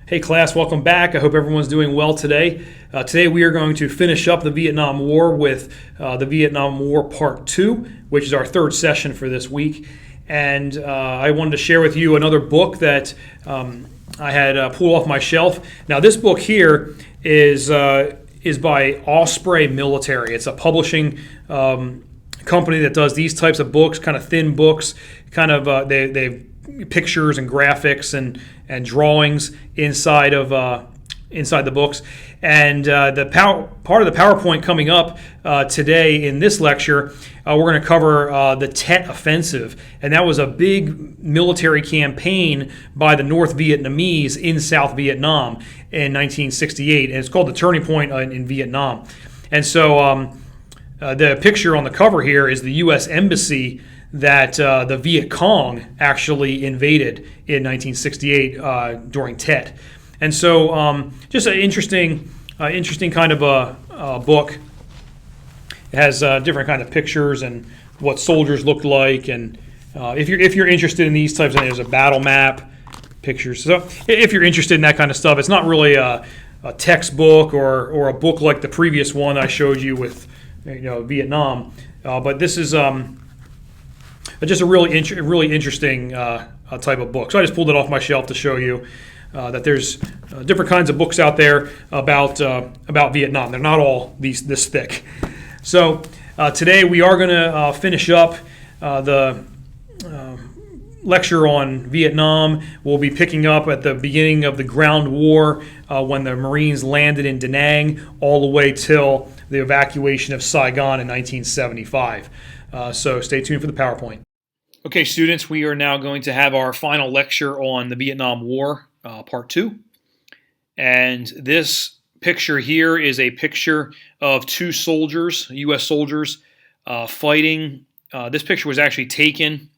Hey class, welcome back. I hope everyone's doing well today. Today we are going to finish up the Vietnam War with the Vietnam War Part 2, which is our third session for this week. And I wanted to share with you another book that I had pulled off my shelf. Now this book here is by Osprey Military. It's a publishing company that does these types of books, kind of thin books, they've pictures and graphics and drawings inside the books. And part of the PowerPoint coming up today in this lecture, we're going to cover the Tet Offensive, and that was a big military campaign by the North Vietnamese in South Vietnam in 1968, and it's called the Turning Point in Vietnam. And so the picture on the cover here is the U.S. Embassy that the Viet Cong actually invaded in 1968 during Tet. And so just an interesting kind of a book. It has different kind of pictures and what soldiers looked like. And if you're interested in these types of things, there's a battle map, pictures. So if you're interested in that kind of stuff, it's not really a textbook or a book like the previous one I showed you with Vietnam. But this is just a really interesting type of book. So I just pulled it off my shelf to show you that there's different kinds of books out there about Vietnam. They're not all this thick. So today we are going to finish up the lecture on Vietnam. We'll be picking up at the beginning of the ground war when the Marines landed in Da Nang all the way till the evacuation of Saigon in 1975. So stay tuned for the PowerPoint. Okay, students, we are now going to have our final lecture on the Vietnam War, Part 2. And this picture here is a picture of two soldiers, U.S. soldiers, fighting. This picture was actually taken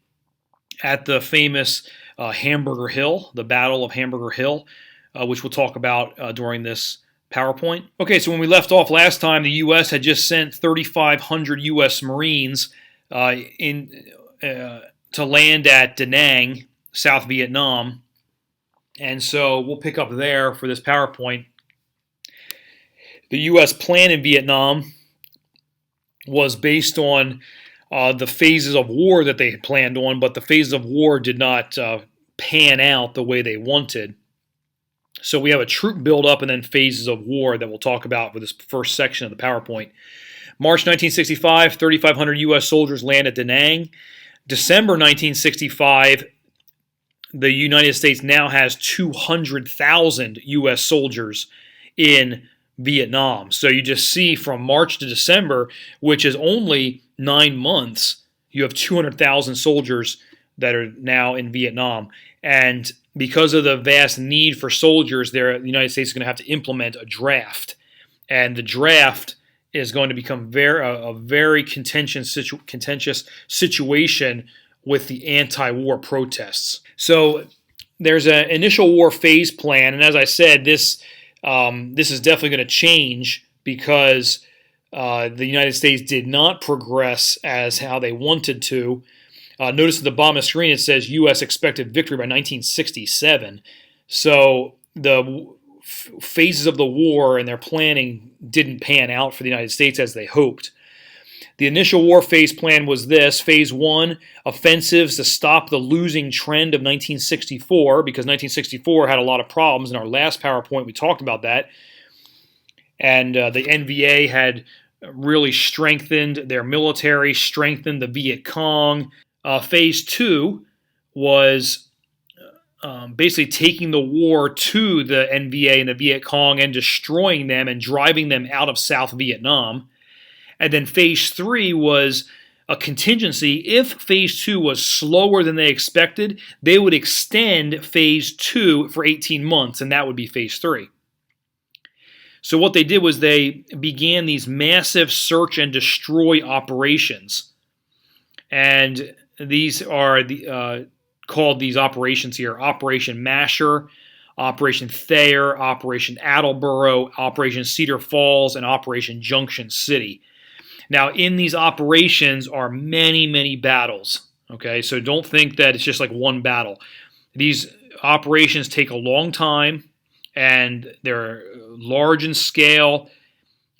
at the famous Hamburger Hill, the Battle of Hamburger Hill, which we'll talk about during this PowerPoint. Okay, so when we left off last time, the U.S. had just sent 3,500 U.S. Marines to land at Da Nang, South Vietnam, and so we'll pick up there for this PowerPoint. The U.S. plan in Vietnam was based on the phases of war that they had planned on, but the phases of war did not pan out the way they wanted. So we have a troop buildup and then phases of war that we'll talk about with this first section of the PowerPoint. March 1965, 3,500 U.S. soldiers land at Da Nang. December 1965, the United States now has 200,000 U.S. soldiers in Vietnam. So you just see from March to December, which is only 9 months, you have 200,000 soldiers that are now in Vietnam. And because of the vast need for soldiers there, the United States is going to have to implement a draft. And the draft is going to become a very contentious situation with the anti-war protests. So there's an initial war phase plan, and as I said, this is definitely going to change because the United States did not progress as how they wanted to. Notice at the bottom of the screen it says U.S. expected victory by 1967. So the phases of the war and their planning didn't pan out for the United States as they hoped. The initial war phase plan was this. Phase 1, offensives to stop the losing trend of 1964, because 1964 had a lot of problems. In our last PowerPoint, we talked about that. And the NVA had really strengthened their military, strengthened the Viet Cong. Phase 2 was basically taking the war to the NVA and the Viet Cong and destroying them and driving them out of South Vietnam. And then Phase 3 was a contingency. If Phase 2 was slower than they expected, they would extend Phase 2 for 18 months, and that would be Phase 3. So what they did was they began these massive search and destroy operations. And these are called these operations here: Operation Masher, Operation Thayer, Operation Attleboro, Operation Cedar Falls, and Operation Junction City. Now, in these operations are many, many battles. Okay, so don't think that it's just like one battle. These operations take a long time. and they're large in scale,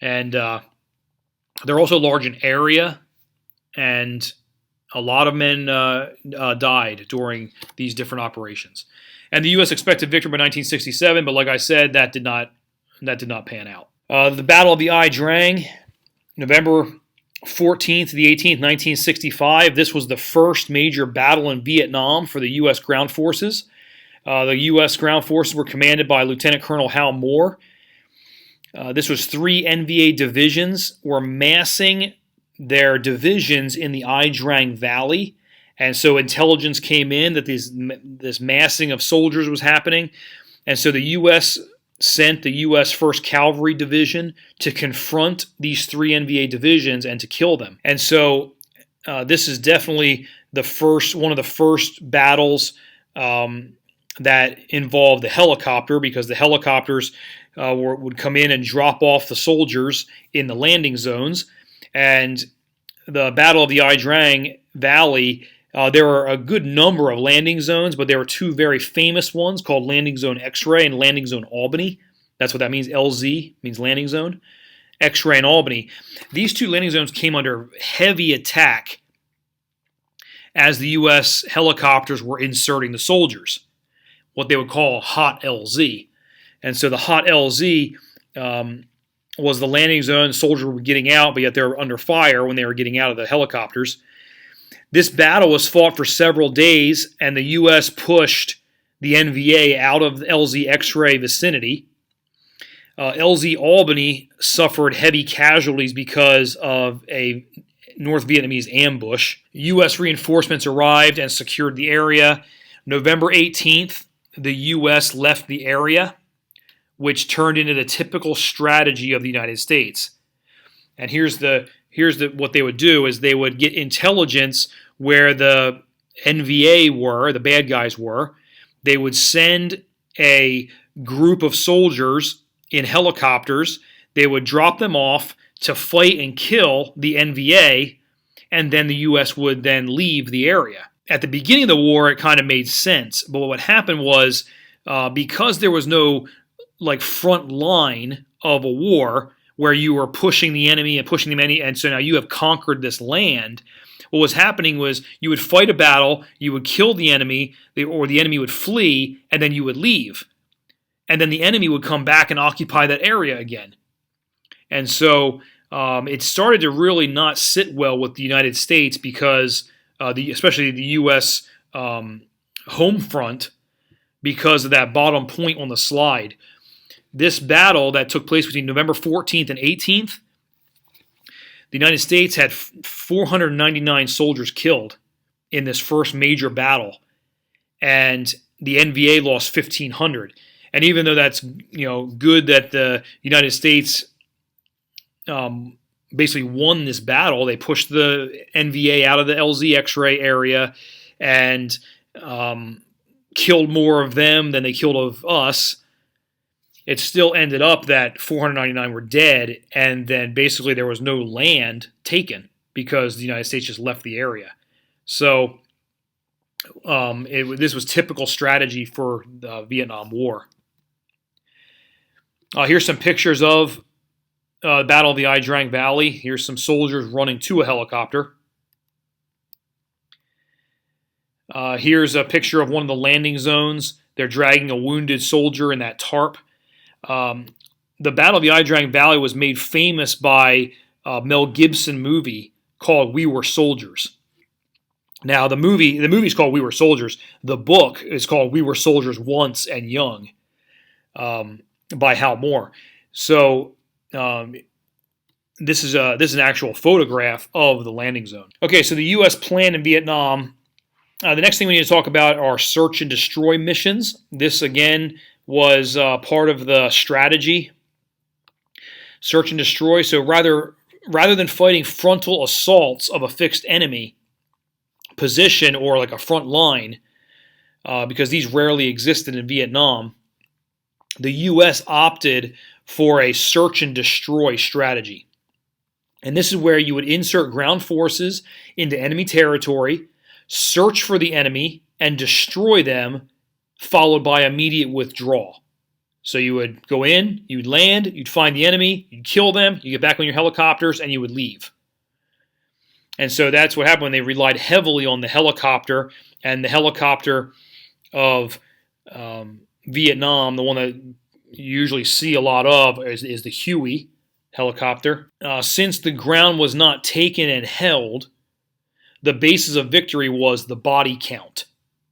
and they're also large in area, and a lot of men died during these different operations. And the U.S. expected victory by 1967, but like I said, that did not pan out. The Battle of the Drang, November 14th to the 18th, 1965. This was the first major battle in Vietnam for the U.S. ground forces. The U.S. ground forces were commanded by Lieutenant Colonel Hal Moore. This was 3 NVA divisions were massing their divisions in the Drang Valley. And so intelligence came in that this massing of soldiers was happening. And so the U.S. sent the U.S. 1st Cavalry Division to confront these 3 NVA divisions and to kill them. And so this is definitely one of the first battles that involved the helicopter, because the helicopters would come in and drop off the soldiers in the landing zones. And the Battle of the Drang Valley, there were a good number of landing zones, but there were 2 very famous ones called Landing Zone X-Ray and Landing Zone Albany. That's what that means. LZ means landing zone. X-Ray and Albany. These 2 landing zones came under heavy attack as the U.S. helicopters were inserting the soldiers, what they would call a hot LZ. And so the hot LZ was the landing zone. Soldiers were getting out, but yet they were under fire when they were getting out of the helicopters. This battle was fought for several days, and the U.S. pushed the NVA out of the LZ X-Ray vicinity. LZ Albany suffered heavy casualties because of a North Vietnamese ambush. U.S. reinforcements arrived and secured the area. November 18th, the U.S. left the area, which turned into the typical strategy of the United States. And here's what they would do is they would get intelligence where the NVA were, the bad guys were. They would send a group of soldiers in helicopters. They would drop them off to fight and kill the NVA, and then the U.S. would then leave the area. At the beginning of the war, it kind of made sense, but what happened was because there was no front line of a war where you were pushing the enemy, and so now you have conquered this land. What was happening was you would fight a battle, you would kill the enemy, or the enemy would flee, and then you would leave. And then the enemy would come back and occupy that area again. And so it started to really not sit well with the United States because, especially the U.S. Home front, because of that bottom point on the slide. This battle that took place between November 14th and 18th, the United States had 499 soldiers killed in this first major battle, and the NVA lost 1,500. And even though that's good that the United States basically won this battle, they pushed the NVA out of the LZ X-ray area and killed more of them than they killed of us. It still ended up that 499 were dead, and then basically there was no land taken because the United States just left the area. So this was typical strategy for the Vietnam War. Here's some pictures of the Battle of the Drang Valley. Here's some soldiers running to a helicopter. Here's a picture of one of the landing zones. They're dragging a wounded soldier in that tarp. The Battle of the Drang Valley was made famous by a Mel Gibson movie called We Were Soldiers. Now, the movie is called We Were Soldiers. The book is called We Were Soldiers Once and Young by Hal Moore. So this is an actual photograph of the landing zone. Okay, so the U.S. plan in Vietnam. The next thing we need to talk about are search and destroy missions. This, again, was part of the strategy. Search and destroy. So rather than fighting frontal assaults of a fixed enemy position or like a front line, because these rarely existed in Vietnam, the U.S. opted for a search and destroy strategy. And this is where you would insert ground forces into enemy territory, search for the enemy, and destroy them, followed by immediate withdrawal. So you would go in, you'd land, you'd find the enemy, you'd kill them, you get back on your helicopters, and you would leave. And so that's what happened when they relied heavily on the helicopter. And the helicopter of Vietnam, the one that you usually see a lot of, is the Huey helicopter. Since the ground was not taken and held, the basis of victory was the body count.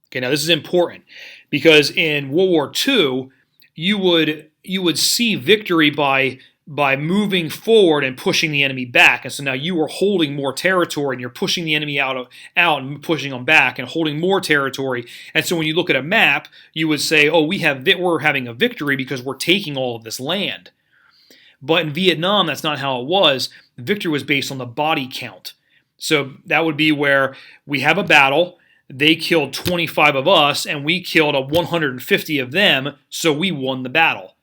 Okay, now this is important because in World War II, you would see victory by moving forward and pushing the enemy back. And so now you are holding more territory and you're pushing the enemy out and pushing them back and holding more territory. And so when you look at a map, you would say, oh, we're having a victory because we're taking all of this land. But in Vietnam, that's not how it was. The victory was based on the body count. So that would be where we have a battle, they killed 25 of us, and we killed 150 of them, so we won the battle.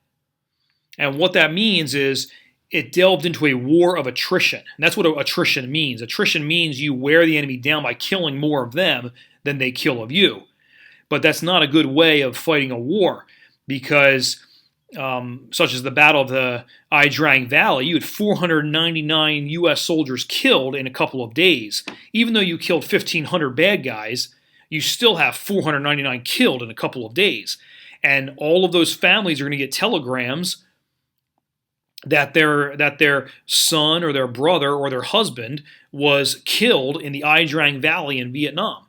And what that means is it delved into a war of attrition. And that's what attrition means. Attrition means you wear the enemy down by killing more of them than they kill of you. But that's not a good way of fighting a war because, such as the Battle of the Drang Valley, you had 499 U.S. soldiers killed in a couple of days. Even though you killed 1,500 bad guys, you still have 499 killed in a couple of days. And all of those families are going to get telegrams that their son or their brother or their husband was killed in the Drang Valley in Vietnam.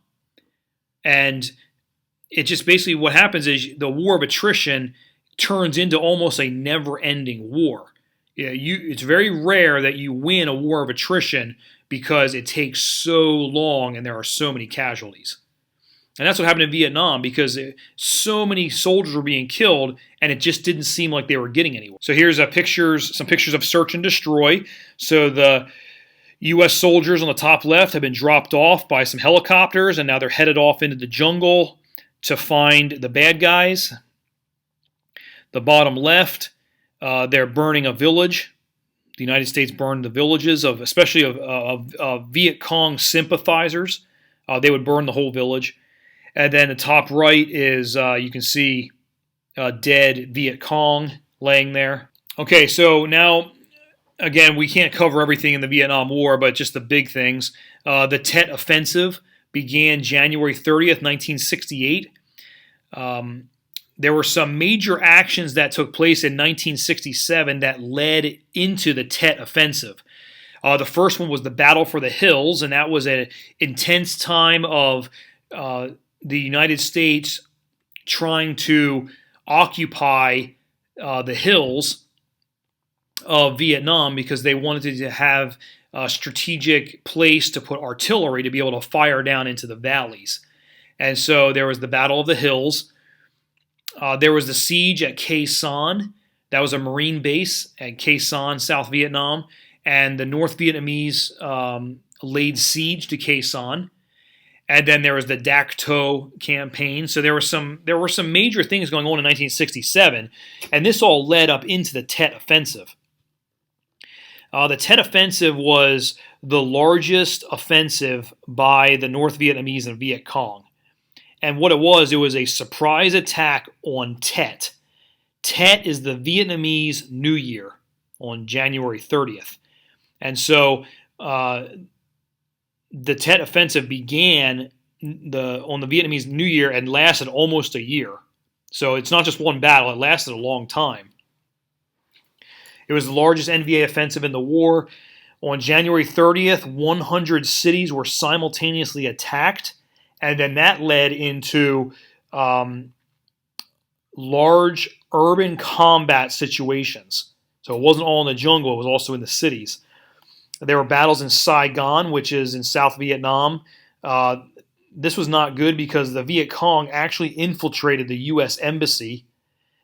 And it just basically what happens is the war of attrition turns into almost a never-ending war. It's very rare that you win a war of attrition because it takes so long and there are so many casualties. And that's what happened in Vietnam because so many soldiers were being killed and it just didn't seem like they were getting anywhere. So here's some pictures of search and destroy. So the U.S. soldiers on the top left have been dropped off by some helicopters and now they're headed off into the jungle to find the bad guys. The bottom left, they're burning a village. The United States burned the villages especially of Viet Cong sympathizers. They would burn the whole village. And then the top right is, you can see dead Viet Cong laying there. Okay, so now, again, we can't cover everything in the Vietnam War, but just the big things. The Tet Offensive began January 30th, 1968. There were some major actions that took place in 1967 that led into the Tet Offensive. The first one was the Battle for the Hills, and that was an intense time of the United States trying to occupy the hills of Vietnam because they wanted to have a strategic place to put artillery to be able to fire down into the valleys. And so there was the Battle of the Hills. There was the siege at Khe Sanh. That was a Marine base at Khe Sanh, South Vietnam. And the North Vietnamese laid siege to Khe Sanh. And then there was the Dak To campaign. So there were some major things going on in 1967, and this all led up into the Tet Offensive. The Tet Offensive was the largest offensive by the North Vietnamese and Viet Cong. And what it was a surprise attack on Tet. Tet is the Vietnamese New Year on January 30th. And so the Tet Offensive began on the Vietnamese New Year and lasted almost a year. So it's not just one battle, it lasted a long time. It was the largest NVA offensive in the war. On January 30th, 100 cities were simultaneously attacked, and then that led into large urban combat situations. So it wasn't all in the jungle, it was also in the cities. There were battles in Saigon, which is in South Vietnam. This was not good because the Viet Cong actually infiltrated the U.S. Embassy.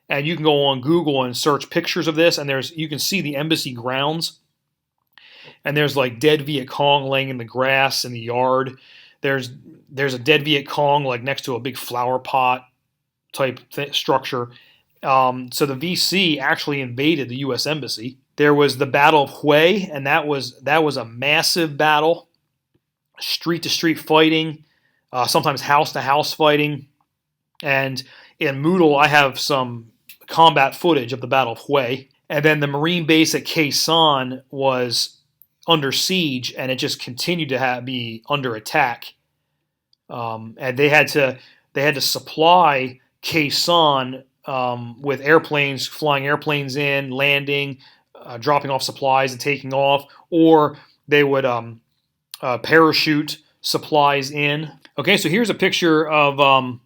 And you can go on Google and search pictures of this, and you can see the embassy grounds. And there's like dead Viet Cong laying in the grass in the yard. There's a dead Viet Cong like next to a big flower pot type structure. So the VC actually invaded the U.S. Embassy. There was the Battle of Hue, and that was a massive battle, street-to-street fighting, sometimes house-to-house fighting. And in Moodle, I have some combat footage of the Battle of Hue. And then the Marine base at Khe Sanh was under siege, and it just continued to be under attack. And they had to supply Khe Sanh with airplanes, flying airplanes in, landing, dropping off supplies and taking off, or they would parachute supplies in. Okay, so here's a picture of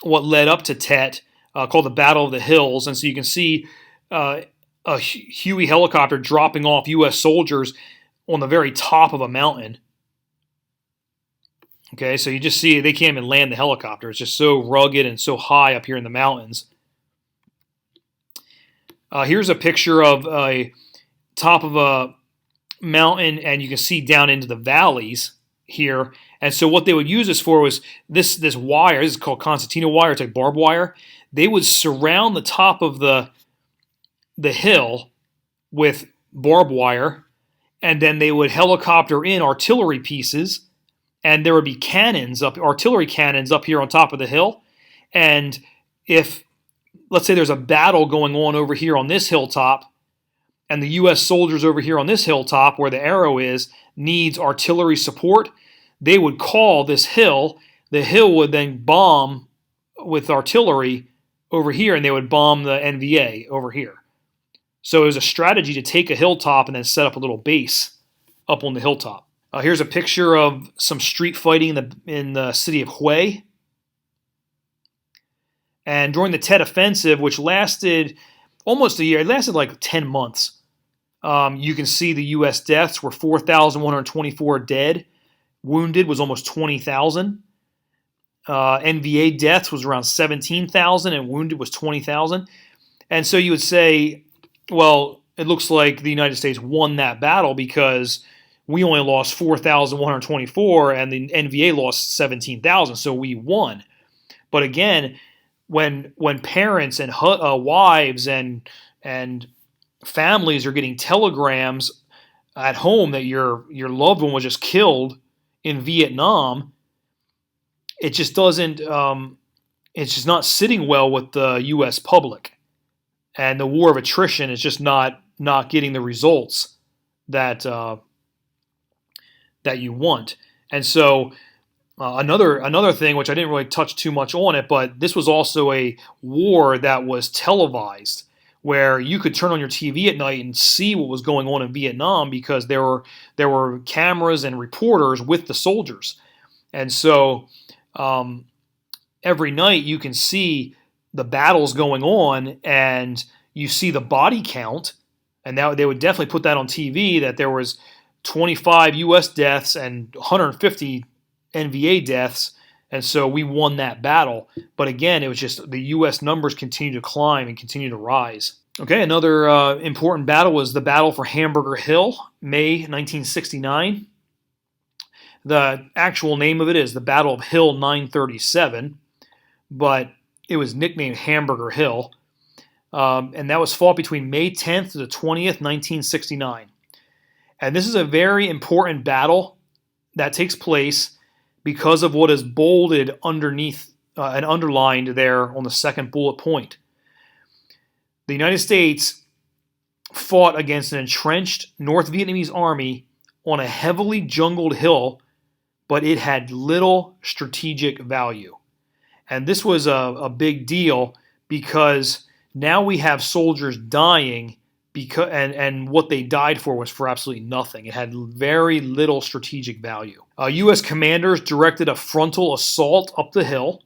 what led up to Tet, called the Battle of the Hills. And so you can see a Huey helicopter dropping off U.S. soldiers on the very top of a mountain. Okay, so you just see they can't even land the helicopter. It's just so rugged and so high up here in the mountains. Here's a picture of a top of a mountain, and you can see down into the valleys here. And so what they would use this for was this wire. This is called concertina wire. It's like barbed wire. They would surround the top of the hill with barbed wire, and then they would helicopter in artillery pieces, and there would be artillery cannons up here on top of the hill. And if, let's say there's a battle going on over here on this hilltop, and the U.S. soldiers over here on this hilltop where the arrow is needs artillery support, they would call this hill. The hill would then bomb with artillery over here, and they would bomb the NVA over here. So it was a strategy to take a hilltop and then set up a little base up on the hilltop. Here's a picture of some street fighting in the city of Hue. And during the Tet Offensive, which lasted almost a year, it lasted like 10 months. You can see the U.S. deaths were 4,124 dead. Wounded was almost 20,000. NVA deaths was around 17,000, and wounded was 20,000. And so you would say, well, it looks like the United States won that battle because we only lost 4,124 and the NVA lost 17,000, so we won. But again, when parents and wives and families are getting telegrams at home that your loved one was just killed in Vietnam, it just doesn't. It's just not sitting well with the U.S. public, and the war of attrition is just not getting the results that you want. And so another thing, which I didn't really touch too much on it, but this was also a war that was televised, where you could turn on your TV at night and see what was going on in Vietnam because there were cameras and reporters with the soldiers. And so every night you can see the battles going on, and you see the body count, and they would definitely put that on TV, that there was 25 U.S. deaths and 150 NVA deaths, and so we won that battle. But again, it was just the U.S. numbers continue to climb and continue to rise. Okay, another important battle was the Battle for Hamburger Hill, May 1969. The actual name of it is the Battle of Hill 937, but it was nicknamed Hamburger Hill. And that was fought between May 10th to the 20th, 1969. And this is a very important battle that takes place because of what is bolded underneath and underlined there on the second bullet point. The United States fought against an entrenched North Vietnamese army on a heavily jungled hill, but it had little strategic value. And this was a big deal because now we have soldiers dying and what they died for was for absolutely nothing. It had very little strategic value. U.S. commanders directed a frontal assault up the hill.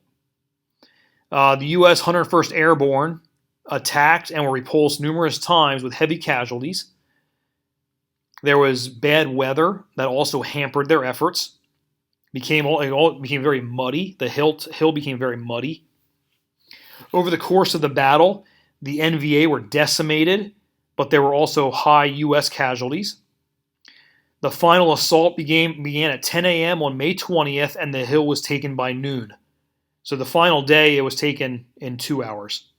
The U.S. 101st Airborne attacked and were repulsed numerous times with heavy casualties. There was bad weather that also hampered their efforts. It all became very muddy. The hill became very muddy. Over the course of the battle, the NVA were decimated, but there were also high U.S. casualties. The final assault began at 10 a.m. on May 20th, and the hill was taken by noon. So the final day, it was taken in 2 hours.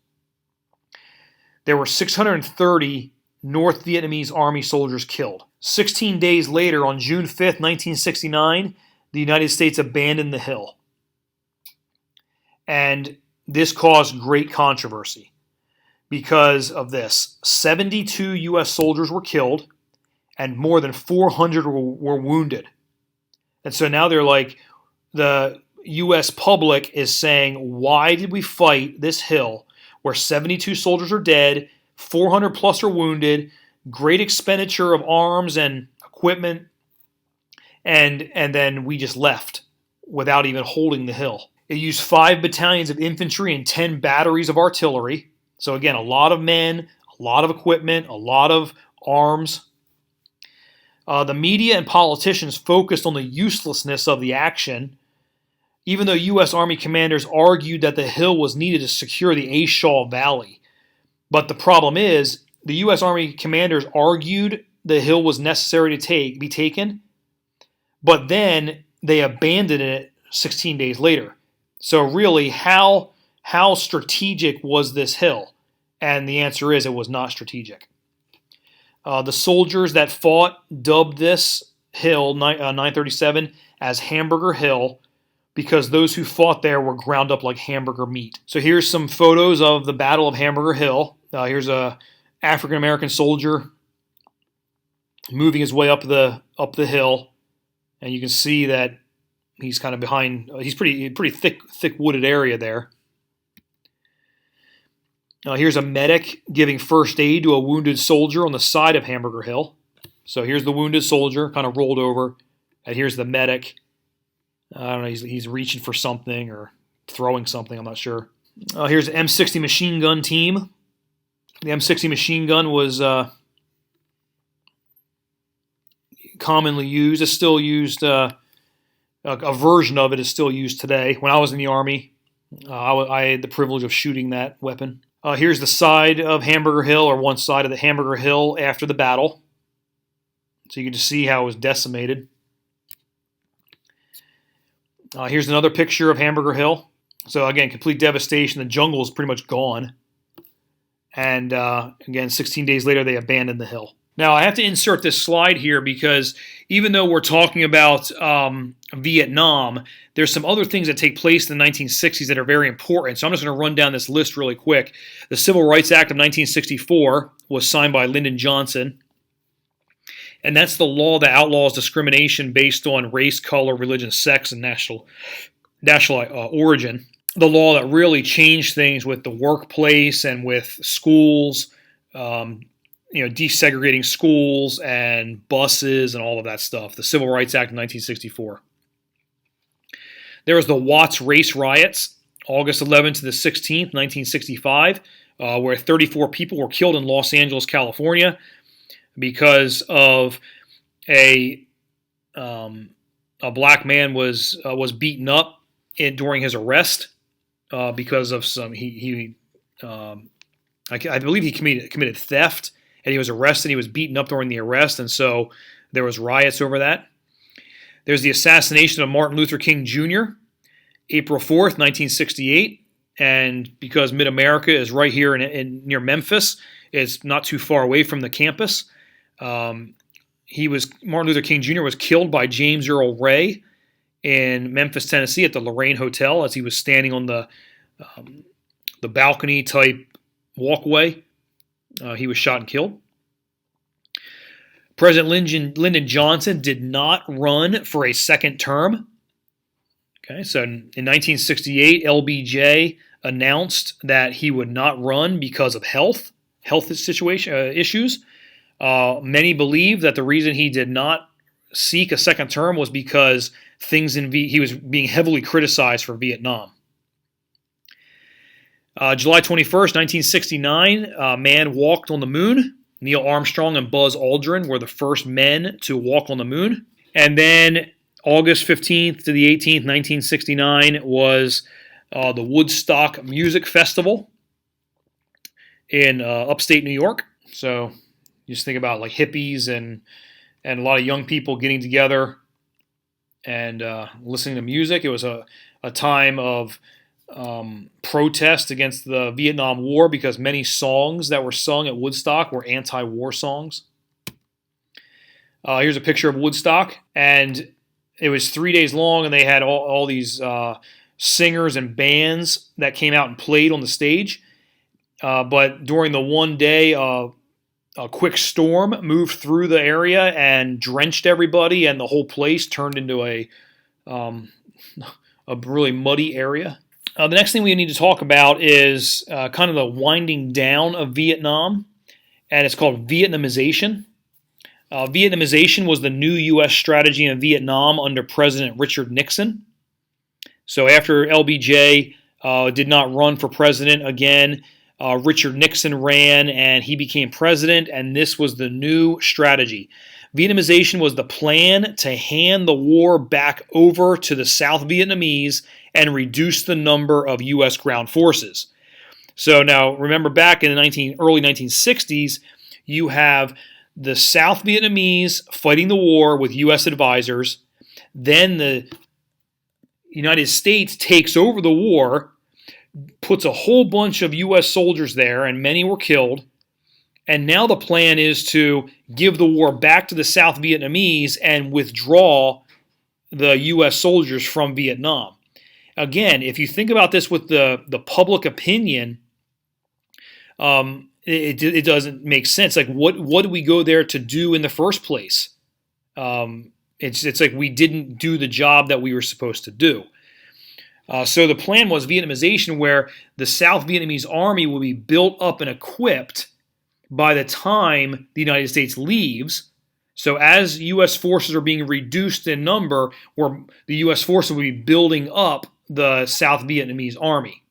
There were 630 North Vietnamese Army soldiers killed. 16 days later, on June 5th, 1969, the United States abandoned the hill. And this caused great controversy. because of this. 72 U.S. soldiers were killed and more than 400 were wounded. And so now they're like, the U.S. public is saying, why did we fight this hill where 72 soldiers are dead, 400 plus are wounded, great expenditure of arms and equipment, and then we just left without even holding the hill. It used 5 battalions of infantry and 10 batteries of artillery. So again, a lot of men, a lot of equipment, a lot of arms. The media and politicians focused on the uselessness of the action, even though U.S. Army commanders argued that the hill was needed to secure the A Shaw Valley. But the problem is, the U.S. Army commanders argued the hill was necessary to be taken, but then they abandoned it 16 days later. So really, how strategic was this hill? And the answer is it was not strategic. The soldiers that fought dubbed this hill, 937, as Hamburger Hill because those who fought there were ground up like hamburger meat. So here's some photos of the Battle of Hamburger Hill. Here's a African-American soldier moving his way up the hill, and you can see that he's kind of behind. He's pretty thick wooded area there. Here's a medic giving first aid to a wounded soldier on the side of Hamburger Hill. So here's the wounded soldier, kind of rolled over, and here's the medic. I don't know, he's reaching for something or throwing something, I'm not sure. Here's the M60 machine gun team. The M60 machine gun was commonly used. It's still used, a version of it is still used today. When I was in the Army, I had the privilege of shooting that weapon. Here's the side of Hamburger Hill, or one side of the Hamburger Hill after the battle. So you can just see how it was decimated. Here's another picture of Hamburger Hill. So again, complete devastation. The jungle is pretty much gone. And again, 16 days later, they abandoned the hill. Now, I have to insert this slide here because even though we're talking about Vietnam, there's some other things that take place in the 1960s that are very important. So I'm just going to run down this list really quick. The Civil Rights Act of 1964 was signed by Lyndon Johnson. And that's the law that outlaws discrimination based on race, color, religion, sex, and national origin. The law that really changed things with the workplace and with schools, desegregating schools and buses and all of that stuff. The Civil Rights Act of 1964. There was the Watts Race Riots, August 11th to the 16th, 1965, where 34 people were killed in Los Angeles, California, because of a black man was beaten up during his arrest because of some I believe he committed theft, and he was arrested. He was beaten up during the arrest, and so there was riots over that. There's the assassination of Martin Luther King Jr., April 4th, 1968, and because Mid-America is right here near Memphis, it's not too far away from the campus. Martin Luther King Jr. was killed by James Earl Ray in Memphis, Tennessee, at the Lorraine Hotel as he was standing on the balcony type walkway. He was shot and killed. President Lyndon Johnson did not run for a second term. Okay, so in 1968, LBJ announced that he would not run because of health situation issues. Many believe that the reason he did not seek a second term was because he was being heavily criticized for Vietnam. July 21st, 1969, a man walked on the moon. Neil Armstrong and Buzz Aldrin were the first men to walk on the moon. And then August 15th to the 18th, 1969, was the Woodstock Music Festival in upstate New York. So you just think about like hippies and a lot of young people getting together and listening to music. It was a time of protest against the Vietnam War because many songs that were sung at Woodstock were anti-war songs. Here's a picture of Woodstock, and it was 3 days long, and they had all these singers and bands that came out and played on the stage. but during the one day, a quick storm moved through the area and drenched everybody, and the whole place turned into a really muddy area. The next thing we need to talk about is kind of the winding down of Vietnam, and it's called Vietnamization. Vietnamization was the new U.S. strategy in Vietnam under President Richard Nixon. So after LBJ did not run for president again, Richard Nixon ran and he became president, and this was the new strategy. Vietnamization was the plan to hand the war back over to the South Vietnamese and reduce the number of U.S. ground forces. So now remember, back in the early 1960s, you have the South Vietnamese fighting the war with U.S. advisors. Then the United States takes over the war, puts a whole bunch of U.S. soldiers there, and many were killed. And now the plan is to give the war back to the South Vietnamese and withdraw the U.S. soldiers from Vietnam. Again, if you think about this with the public opinion, it doesn't make sense. Like, what do we go there to do in the first place? It's like we didn't do the job that we were supposed to do. So the plan was Vietnamization, where the South Vietnamese army will be built up and equipped by the time the United States leaves. So as U.S. forces are being reduced in number, where the U.S. forces will be building up the South Vietnamese army.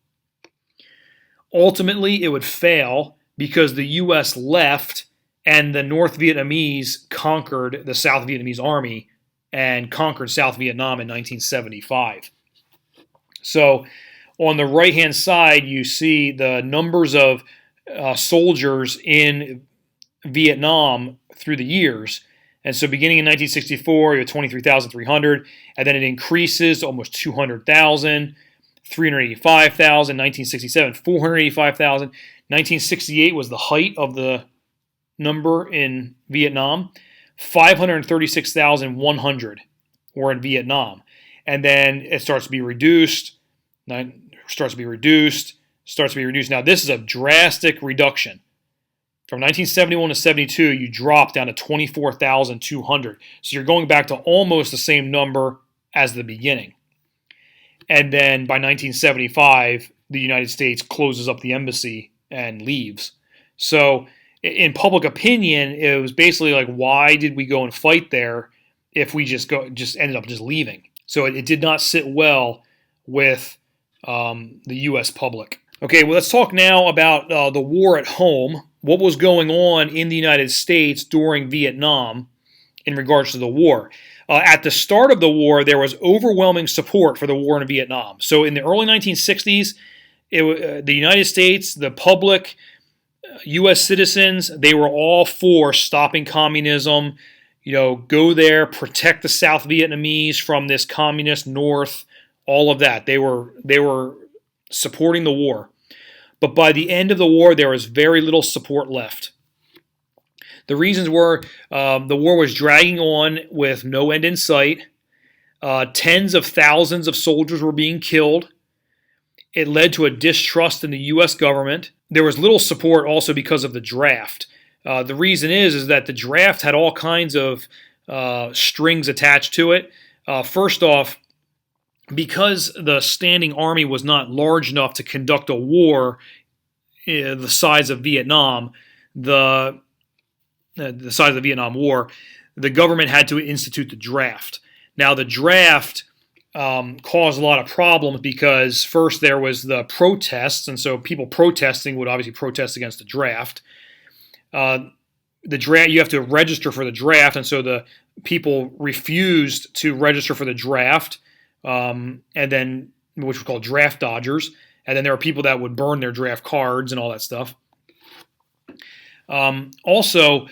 Ultimately, it would fail because the U.S. left and the North Vietnamese conquered the South Vietnamese army and conquered South Vietnam in 1975. So on the right-hand side, you see the numbers of soldiers in Vietnam through the years. And so beginning in 1964, you have 23,300, and then it increases to almost 200,000, 385,000, 1967, 485,000. 1968 was the height of the number in Vietnam. 536,100 were in Vietnam. And then it starts to be reduced, starts to be reduced. Now, this is a drastic reduction. From 1971 to 72, you drop down to 24,200. So you're going back to almost the same number as the beginning. And then by 1975, the United States closes up the embassy and leaves. So in public opinion, it was basically like, why did we go and fight there if we just ended up just leaving? So it did not sit well with the U.S. public. Okay, well, let's talk now about the war at home. What was going on in the United States during Vietnam in regards to the war? At the start of the war, there was overwhelming support for the war in Vietnam. So in the early 1960s, the United States, the public, U.S. citizens, they were all for stopping communism. Go there, protect the South Vietnamese from this communist North, all of that. They were supporting the war. But by the end of the war, there was very little support left. The reasons were the war was dragging on with no end in sight. Tens of thousands of soldiers were being killed. It led to a distrust in the U.S. government. There was little support also because of the draft. The reason is that the draft had all kinds of strings attached to it. First off, because the standing army was not large enough to conduct a war the size of Vietnam, the size of the Vietnam War, the government had to institute the draft. Now, the draft caused a lot of problems because first there was the protests, and so people protesting would obviously protest against the draft. The draft, you have to register for the draft, and so the people refused to register for the draft, and then which was called draft dodgers. And then there were people that would burn their draft cards and all that stuff. Also,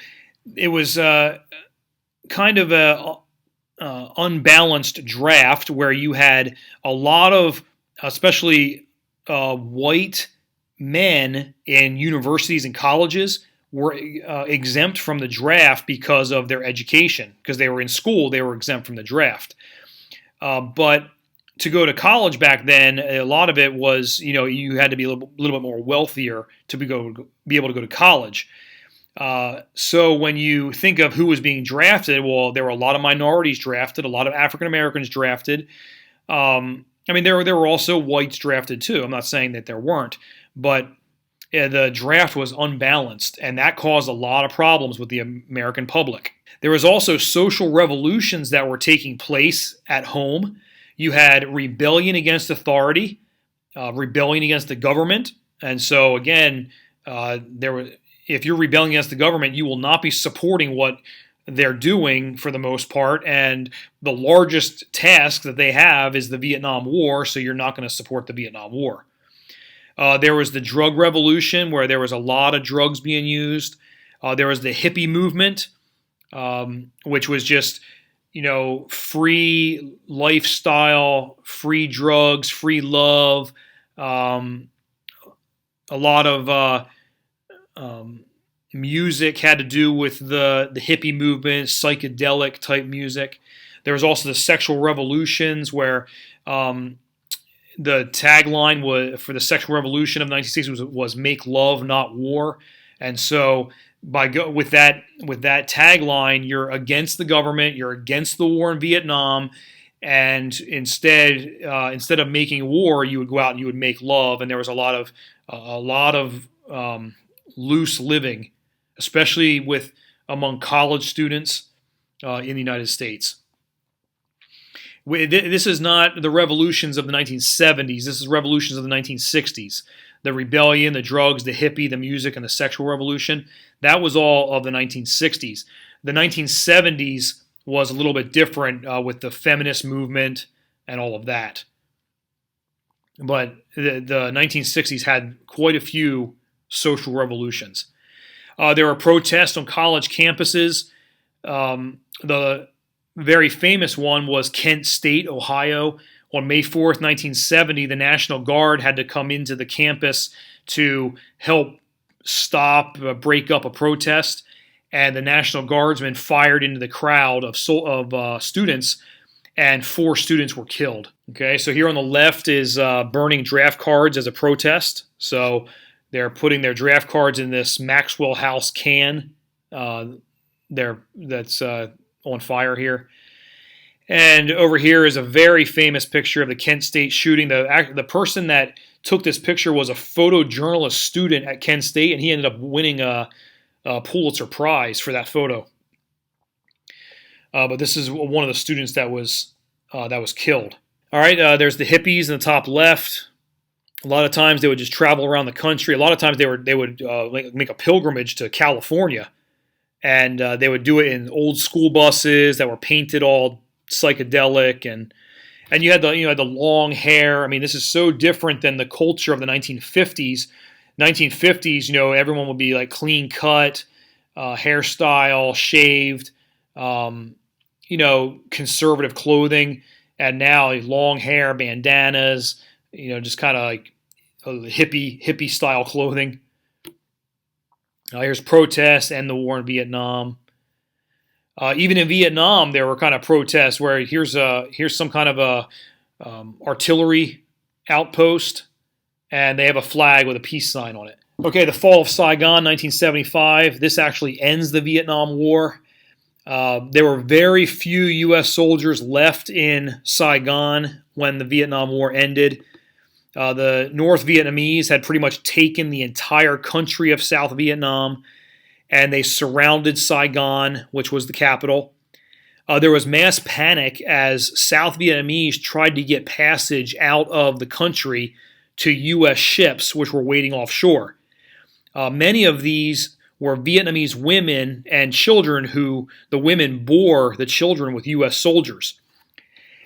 it was kind of a unbalanced draft where you had a lot of, especially white men in universities and colleges were exempt from the draft because of their education. Because they were in school, they were exempt from the draft. But to go to college back then, a lot of it was, you had to be a little bit more wealthier to be able to go to college. So when you think of who was being drafted, well, there were a lot of minorities drafted, a lot of African Americans drafted. There were also whites drafted too. I'm not saying that there weren't, but the draft was unbalanced, and that caused a lot of problems with the American public. There was also social revolutions that were taking place at home. You had rebellion against authority, rebellion against the government, and so again, if you're rebelling against the government, you will not be supporting what they're doing for the most part, and the largest task that they have is the Vietnam War, so you're not going to support the Vietnam War. There was the drug revolution, where there was a lot of drugs being used. There was the hippie movement, which was just, free lifestyle, free drugs, free love, a lot of music had to do with the hippie movement, psychedelic type music. There was also the sexual revolutions, where the tagline for the sexual revolution of the 1960s was "Make love, not war," and so with that tagline, you're against the government, you're against the war in Vietnam, and instead of making war, you would go out and you would make love, and there was a lot of loose living, especially among college students in the United States. This is not the revolutions of the 1970s. This is revolutions of the 1960s. The rebellion, the drugs, the hippie, the music, and the sexual revolution. That was all of the 1960s. The 1970s was a little bit different with the feminist movement and all of that. But the 1960s had quite a few social revolutions. There were protests on college campuses. The very famous one was Kent State, Ohio. On May 4th, 1970, the National Guard had to come into the campus to help break up a protest, and the National Guardsmen fired into the crowd of students, and 4 students were killed. Okay, so here on the left is burning draft cards as a protest. So they're putting their draft cards in this Maxwell House can that's on fire here. And over here is a very famous picture of the Kent State shooting. The person that took this picture was a photojournalist student at Kent State, and he ended up winning a Pulitzer Prize for that photo. But this is one of the students that was killed. All right, there's the hippies in the top left. A lot of times they would just travel around the country. A lot of times they would make a pilgrimage to California, and they would do it in old school buses that were painted all psychedelic, and you had the long hair. I mean, this is so different than the culture of the 1950s. 1950s, everyone would be like clean cut, hairstyle, shaved, conservative clothing, and now long hair, bandanas, just kind of like hippie style clothing. Here's protests and the war in Vietnam. Even in Vietnam, there were kind of protests where here's some kind of a artillery outpost, and they have a flag with a peace sign on it. Okay, the fall of Saigon, 1975. This actually ends the Vietnam War. There were very few U.S. soldiers left in Saigon when the Vietnam War ended. The North Vietnamese had pretty much taken the entire country of South Vietnam, and they surrounded Saigon, which was the capital. There was mass panic as South Vietnamese tried to get passage out of the country to U.S. ships, which were waiting offshore. Many of these were Vietnamese women and children who the women bore the children with U.S. soldiers.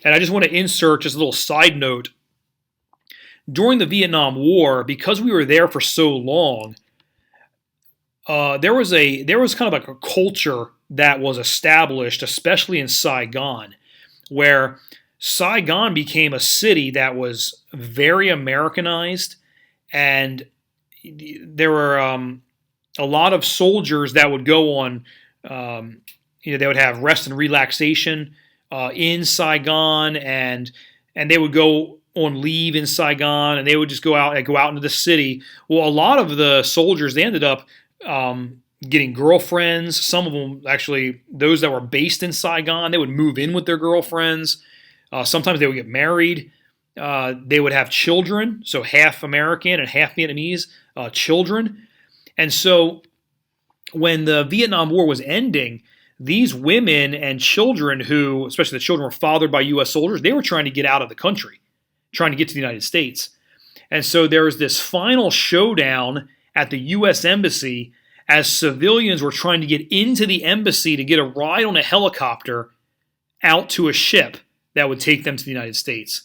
And I just want to insert just a little side note. During the Vietnam War, because we were there for so long, there was kind of like a culture that was established, especially in Saigon, where Saigon became a city that was very Americanized, and there were a lot of soldiers that would go on, they would have rest and relaxation in Saigon, and and they would go on leave in Saigon, and they would just go out into the city. Well, a lot of the soldiers, they ended up getting girlfriends. Some of them, actually, those that were based in Saigon, they would move in with their girlfriends. Sometimes they would get married. They would have children, so half American and half Vietnamese children. And so when the Vietnam War was ending, these women and children who, especially the children, were fathered by U.S. soldiers, they were trying to get out of the country, trying to get to the United States. And so there was this final showdown at the U.S. Embassy as civilians were trying to get into the embassy to get a ride on a helicopter out to a ship that would take them to the United States.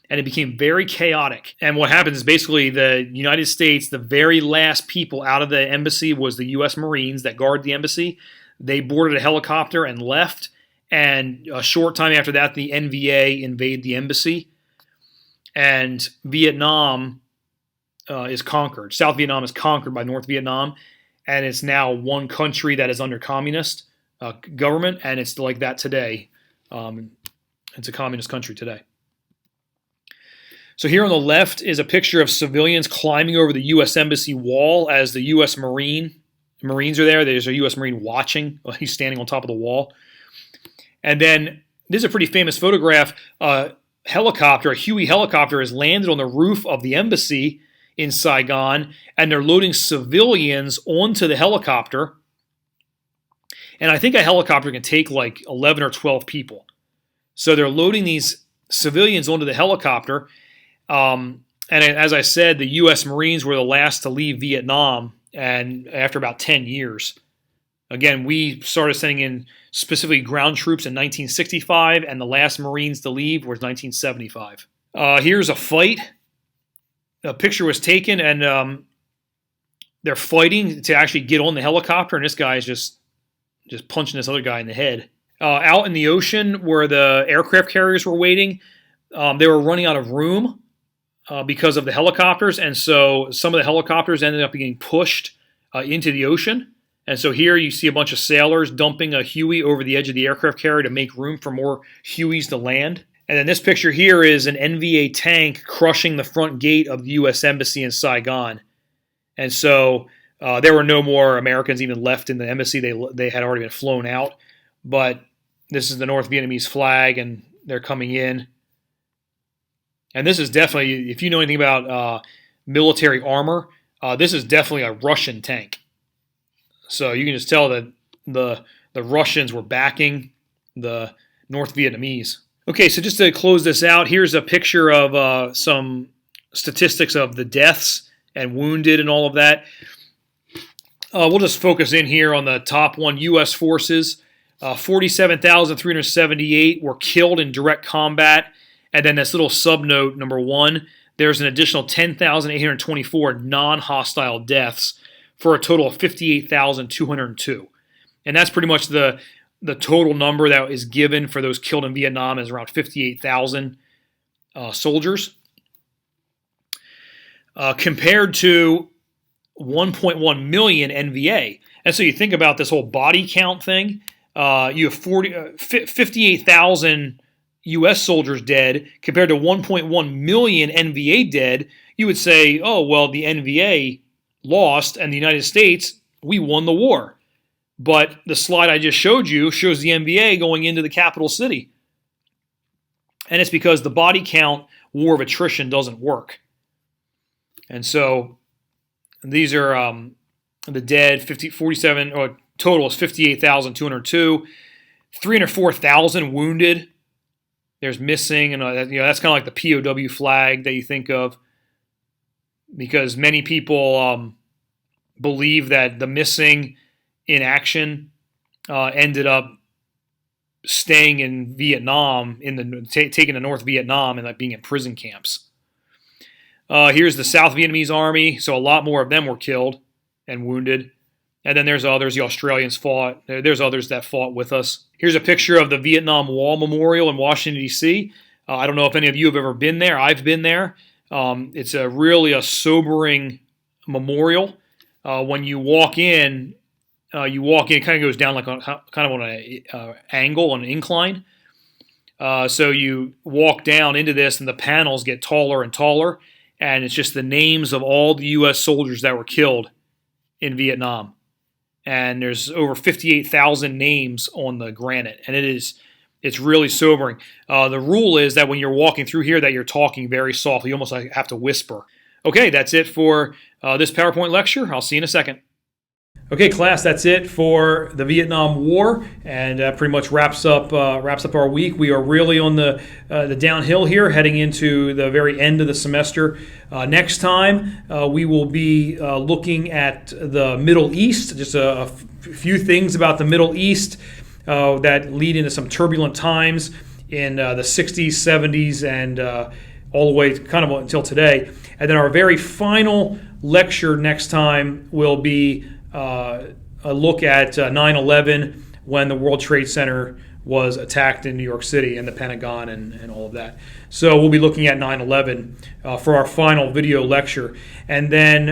And it became very chaotic. And what happens is basically the United States, the very last people out of the embassy was the U.S. Marines that guard the embassy. They boarded a helicopter and left. And a short time after that, the NVA invade the embassy. And Vietnam is conquered. South Vietnam is conquered by North Vietnam. And it's now one country that is under communist government. And it's like that today. It's a communist country today. So here on the left is a picture of civilians climbing over the U.S. Embassy wall as the U.S. Marines are there. There's a U.S. Marine watching. He's standing on top of the wall. And then this is a pretty famous photograph. A Huey helicopter has landed on the roof of the embassy in Saigon, and they're loading civilians onto the helicopter. And I think a helicopter can take like 11 or 12 people. So they're loading these civilians onto the helicopter. And as I said, the U.S. Marines were the last to leave Vietnam, and after about 10 years. Again, we started sending in specifically ground troops in 1965, and the last Marines to leave was 1975. Here's a fight. A picture was taken, and they're fighting to actually get on the helicopter, and this guy is just punching this other guy in the head. Out in the ocean where the aircraft carriers were waiting, they were running out of room because of the helicopters, and so some of the helicopters ended up getting pushed into the ocean. And so here you see a bunch of sailors dumping a Huey over the edge of the aircraft carrier to make room for more Hueys to land. And then this picture here is an NVA tank crushing the front gate of the U.S. Embassy in Saigon. And so there were no more Americans even left in the embassy. They had already been flown out. But this is the North Vietnamese flag, and they're coming in. And this is definitely, if you know anything about military armor, this is definitely a Russian tank. So you can just tell that the Russians were backing the North Vietnamese. Okay, so just to close this out, here's a picture of some statistics of the deaths and wounded and all of that. We'll just focus in here on the top one, U.S. forces. 47,378 were killed in direct combat. And then this little subnote, number 1, there's an additional 10,824 non-hostile deaths for a total of 58,202. And that's pretty much the total number that is given for those killed in Vietnam is around 58,000 soldiers. Compared to 1.1 million NVA. And so you think about this whole body count thing. You have 58,000 U.S. soldiers dead compared to 1.1 million NVA dead. You would say, oh, well, the NVA lost and the United States, we won the war. But the slide I just showed you shows the NVA going into the capital city. And it's because the body count war of attrition doesn't work. And so these are the dead, 47, or total is 58,202. 304,000 wounded. There's missing, and that's kind of like the POW flag that you think of, because many people believe that the missing in action ended up staying in Vietnam, taking to North Vietnam and being in prison camps. Here's the South Vietnamese Army, so a lot more of them were killed and wounded. And then there's others, the Australians fought. There's others that fought with us. Here's a picture of the Vietnam Wall Memorial in Washington, D.C. I don't know if any of you have ever been there. I've been there. It's really a sobering memorial. When you walk in, it kind of goes down like kind of on an angle, on an incline. So you walk down into this, and the panels get taller and taller, and it's just the names of all the U.S. soldiers that were killed in Vietnam. And there's over 58,000 names on the granite, and it's really sobering. The rule is that when you're walking through here, that you're talking very softly. You almost like have to whisper. Okay, that's it for this PowerPoint lecture. I'll see you in a second. Okay, class, that's it for the Vietnam War, and pretty much wraps up our week. We are really on the downhill here, heading into the very end of the semester. Next time, we will be looking at the Middle East, just a few things about the Middle East that lead into some turbulent times in the 60s, 70s, and all the way kind of until today. And then our very final lecture next time will be a look at 9/11, when the World Trade Center was attacked in New York City, and the Pentagon and all of that. So we'll be looking at 9/11 for our final video lecture. And then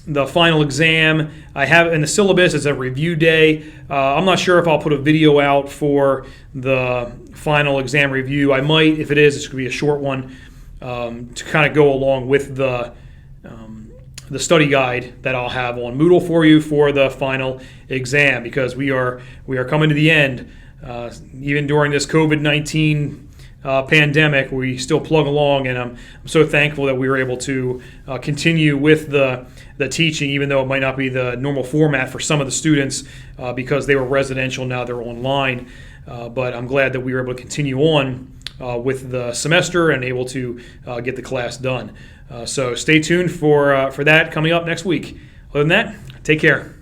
the final exam I have in the syllabus is a review day. I'm not sure if I'll put a video out for the final exam review. I might. If it is, it's going to be a short one to kind of go along with the study guide that I'll have on Moodle for you for the final exam, because we are coming to the end. Even during this COVID-19 pandemic, we still plug along, and I'm so thankful that we were able to continue with the teaching, even though it might not be the normal format for some of the students because they were residential, now they're online. But I'm glad that we were able to continue on with the semester and able to get the class done. So stay tuned for that coming up next week. Other than that, take care.